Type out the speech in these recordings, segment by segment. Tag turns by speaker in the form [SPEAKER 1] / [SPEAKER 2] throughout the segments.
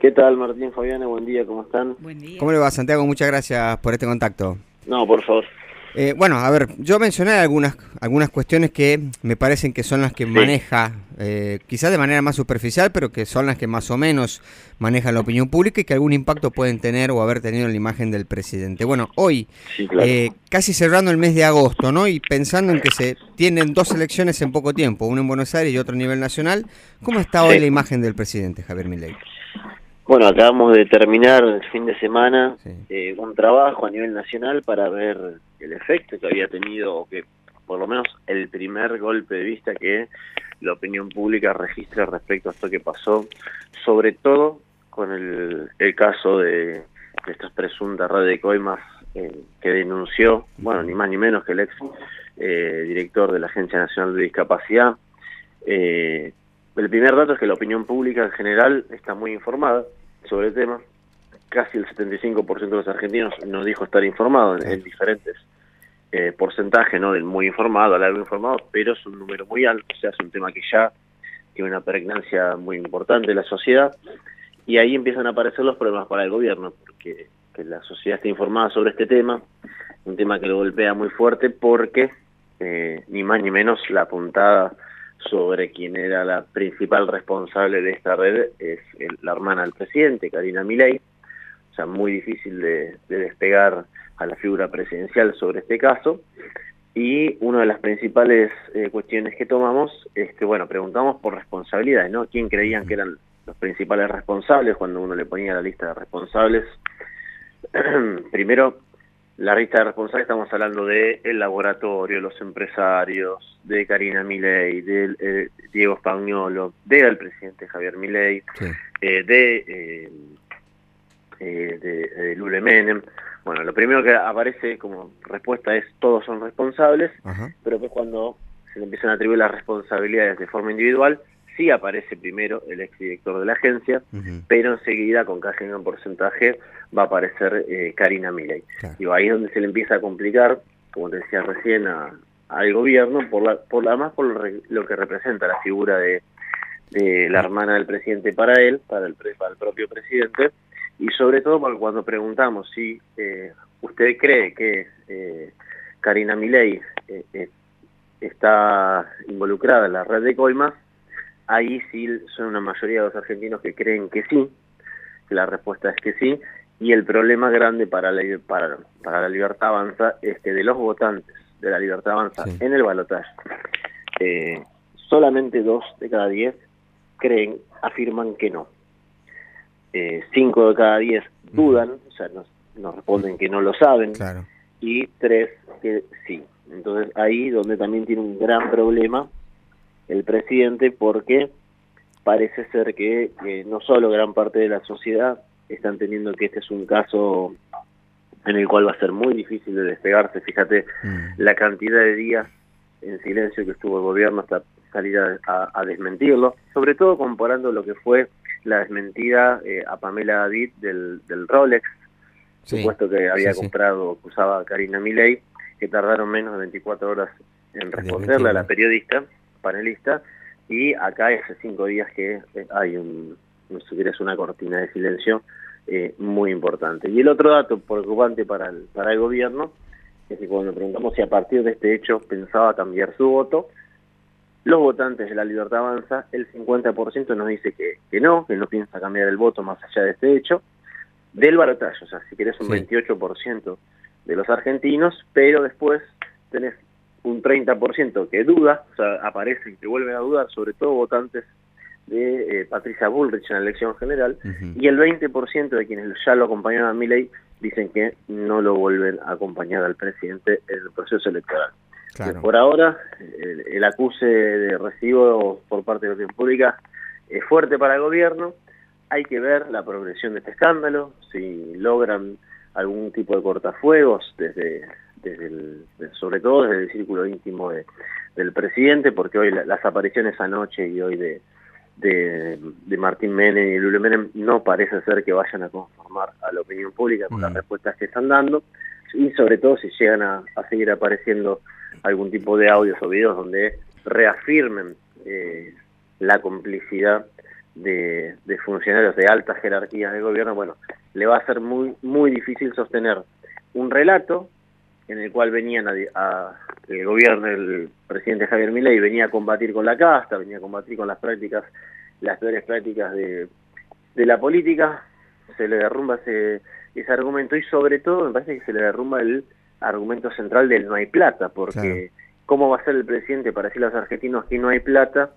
[SPEAKER 1] ¿Qué tal, Martín, Fabiana? Buen día, ¿cómo están?
[SPEAKER 2] Buen día.
[SPEAKER 3] ¿Cómo le va, Santiago? Muchas gracias por este contacto.
[SPEAKER 1] No, por favor.
[SPEAKER 3] Bueno, a ver, yo mencioné algunas cuestiones que me parecen que son las que
[SPEAKER 1] Sí,
[SPEAKER 3] maneja, quizás de manera más superficial, pero que son las que más o menos manejan la opinión pública y que algún impacto pueden tener o haber tenido en la imagen del presidente. Bueno, hoy,
[SPEAKER 1] sí, claro.
[SPEAKER 3] casi cerrando el mes de agosto, ¿no? Y pensando en que se tienen dos elecciones en poco tiempo, una en Buenos Aires y otra a nivel nacional, ¿cómo está hoy
[SPEAKER 1] Sí.
[SPEAKER 3] la imagen del presidente Javier Milei?
[SPEAKER 1] Bueno, acabamos de terminar el fin de semana
[SPEAKER 3] Sí.
[SPEAKER 1] un trabajo a nivel nacional para ver el efecto que había tenido, o que por lo menos el primer golpe de vista que la opinión pública registra respecto a esto que pasó, sobre todo con el caso de estas presuntas redes de coimas que denunció, bueno, ni más ni menos que el ex director de la Agencia Nacional de Discapacidad. El primer dato es que la opinión pública en general está muy informada sobre el tema. Casi el 75% de los argentinos nos dijo estar informado en diferentes porcentajes, ¿no? Del muy informado al algo informado, pero es un número muy alto, o sea, es un tema que ya tiene una pregnancia muy importante de la sociedad, y ahí empiezan a aparecer los problemas para el gobierno, porque que la sociedad esté informada sobre este tema, un tema que lo golpea muy fuerte porque ni más ni menos la puntada sobre quien era la principal responsable de esta red es la hermana del presidente, Karina Milei. O sea, muy difícil de despegar a la figura presidencial sobre este caso. Y una de las principales cuestiones que tomamos es que, bueno, preguntamos por responsabilidades, ¿no? ¿Quién creían que eran los principales responsables cuando uno le ponía la lista de responsables? Primero, la lista de responsables, estamos hablando de el laboratorio, los empresarios, de Karina Milei, de Diego Spagnuolo, del presidente Javier Milei,
[SPEAKER 3] Sí.
[SPEAKER 1] de Lule Menem. Bueno, lo primero que aparece como respuesta es todos son responsables,
[SPEAKER 3] Ajá.
[SPEAKER 1] pero pues cuando se le empiezan a atribuir las responsabilidades de forma individual, sí aparece primero el exdirector de la agencia, pero enseguida, con casi un porcentaje, va a aparecer Karina Milei.
[SPEAKER 3] Claro.
[SPEAKER 1] Y ahí es donde se le empieza a complicar, como te decía recién, al gobierno, por lo que representa la figura de la hermana del presidente para él, para el propio presidente, y sobre todo porque cuando preguntamos si usted cree que Karina Milei está involucrada en la red de coimas, ahí sí son una mayoría de los argentinos que creen que sí, que la respuesta es que sí, y el problema grande para la Libertad Avanza es que de los votantes de la Libertad Avanza
[SPEAKER 3] Sí.
[SPEAKER 1] en el balotaje, solamente 2 de cada 10 afirman que no. 5 de cada 10 dudan, o sea, nos responden que no lo saben,
[SPEAKER 3] Claro.
[SPEAKER 1] y 3 que sí. Entonces ahí donde también tiene un gran problema el presidente, porque parece ser que no solo gran parte de la sociedad está entendiendo que este es un caso en el cual va a ser muy difícil de despegarse. Fíjate la cantidad de días en silencio que estuvo el gobierno hasta salir a desmentirlo, sobre todo comparando lo que fue la desmentida a Pamela David del Rolex,
[SPEAKER 3] Sí.
[SPEAKER 1] supuesto que había
[SPEAKER 3] Sí.
[SPEAKER 1] comprado, que usaba Karina Milei, que tardaron menos de 24 horas en responderle a la periodista, panelista, y acá hace 5 días que hay si querés, una cortina de silencio muy importante. Y el otro dato preocupante para el gobierno es que cuando preguntamos si a partir de este hecho pensaba cambiar su voto, los votantes de la Libertad Avanza, el 50% nos dice que no piensa cambiar el voto más allá de este hecho, del balotaje, o sea, si querés un 28% de los argentinos, pero después tenés un 30% que duda, o sea, aparecen que vuelven a dudar, sobre todo votantes de Patricia Bullrich en la elección general, y el 20% de quienes ya lo acompañaban a Milei dicen que no lo vuelven a acompañar al presidente en el proceso electoral.
[SPEAKER 3] Claro.
[SPEAKER 1] Por ahora, el acuse de recibo por parte de la opinión pública es fuerte para el gobierno. Hay que ver la progresión de este escándalo, si logran algún tipo de cortafuegos sobre todo desde el círculo íntimo del presidente, porque hoy las apariciones anoche y hoy de Martín Menem y Lule Menem no parece ser que vayan a conformar a la opinión pública con las respuestas que están dando, y sobre todo si llegan a seguir apareciendo algún tipo de audios o videos donde reafirmen la complicidad de funcionarios de altas jerarquías del gobierno, bueno, le va a ser muy difícil sostener un relato en el cual venían el gobierno, el presidente Javier Milei venía a combatir con la casta, venía a combatir con las peores prácticas de la política. Se le derrumba ese argumento, y sobre todo me parece que se le derrumba el argumento central del no hay plata, porque claro, ¿cómo va a ser el presidente para decirle a los argentinos que no hay plata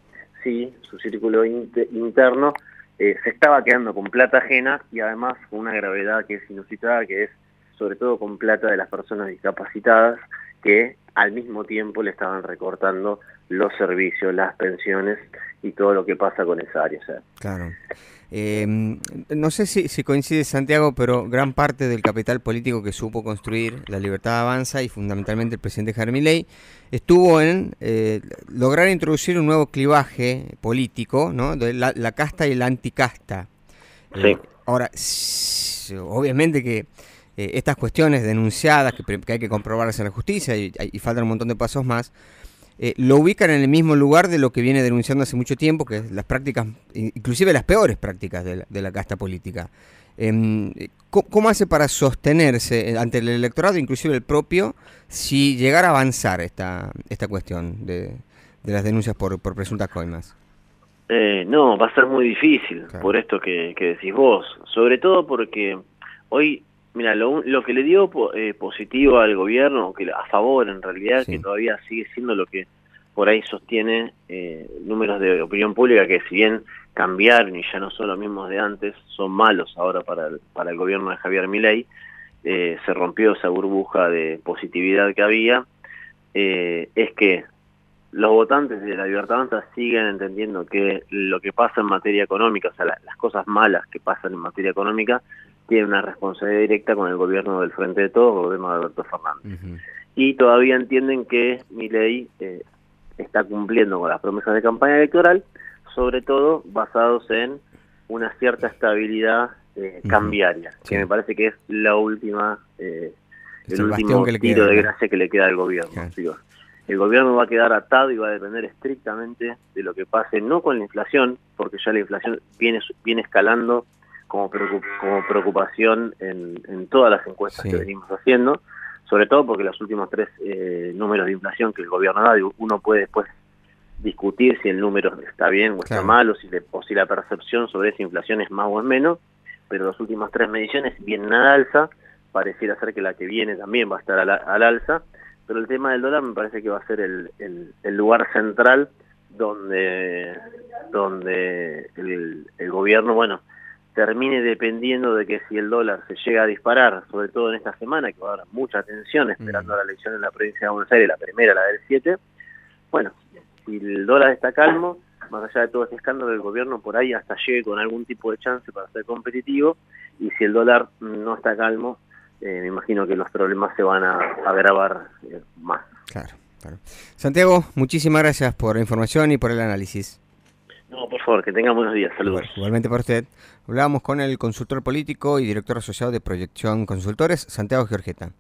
[SPEAKER 1] si su círculo interno se estaba quedando con plata ajena, y además con una gravedad que es inusitada, que es sobre todo con plata de las personas discapacitadas, que al mismo tiempo le estaban recortando los servicios, las pensiones y todo lo que pasa con esa área? O sea,
[SPEAKER 3] claro. No sé si coincide, Santiago, pero gran parte del capital político que supo construir La Libertad Avanza, y fundamentalmente el presidente Javier Milei, estuvo en lograr introducir un nuevo clivaje político, ¿no?, de la casta y la anticasta.
[SPEAKER 1] Sí.
[SPEAKER 3] Ahora, obviamente que estas cuestiones denunciadas, que hay que comprobarlas en la justicia, y faltan un montón de pasos más, lo ubican en el mismo lugar de lo que viene denunciando hace mucho tiempo, que es las prácticas, inclusive las peores prácticas de la casta política. ¿Cómo hace para sostenerse ante el electorado, inclusive el propio, si llegara a avanzar esta cuestión de las denuncias por presuntas coimas?
[SPEAKER 1] No, va a ser muy difícil, claro, por esto que decís vos, sobre todo porque hoy, mira, lo que le dio positivo al gobierno, que a favor en realidad, sí, que todavía sigue siendo lo que por ahí sostiene números de opinión pública, que si bien cambiaron y ya no son los mismos de antes, son malos ahora para el gobierno de Javier Milei. Se rompió esa burbuja de positividad que había, es que los votantes de La Libertad Avanza siguen entendiendo que lo que pasa en materia económica, o sea, las cosas malas que pasan en materia económica, tiene una responsabilidad directa con el gobierno del Frente de Todos, el gobierno de Alberto Fernández. Uh-huh. Y todavía entienden que Milei está cumpliendo con las promesas de campaña electoral, sobre todo basados en una cierta estabilidad cambiaria, uh-huh, que sí, me parece que es la última, el último tiro de gracia que le queda al gobierno. Okay. Digo, el gobierno va a quedar atado y va a depender estrictamente de lo que pase, no con la inflación, porque ya la inflación viene escalando como preocupación en todas las encuestas, sí, que venimos haciendo, sobre todo porque los últimos 3 números de inflación que el gobierno da, uno puede después discutir si el número está bien o está, claro, mal, o si la percepción sobre esa inflación es más o es menos, pero las últimas 3 mediciones vienen al alza, pareciera ser que la que viene también va a estar al alza, pero el tema del dólar me parece que va a ser el lugar central donde el gobierno, bueno, termine dependiendo de que si el dólar se llega a disparar, sobre todo en esta semana, que va a haber mucha tensión esperando la elección en la provincia de Buenos Aires, la primera, la del 7, bueno, si el dólar está calmo, más allá de todo este escándalo, el gobierno por ahí hasta llegue con algún tipo de chance para ser competitivo, y si el dólar no está calmo, me imagino que los problemas se van a agravar más.
[SPEAKER 3] Claro, claro. Santiago, muchísimas gracias por la información y por el análisis.
[SPEAKER 1] No, por favor, que tengan buenos días. Saludos.
[SPEAKER 3] Igualmente para usted. Hablábamos con el consultor político y director asociado de Proyección Consultores, Santiago Giorgetta.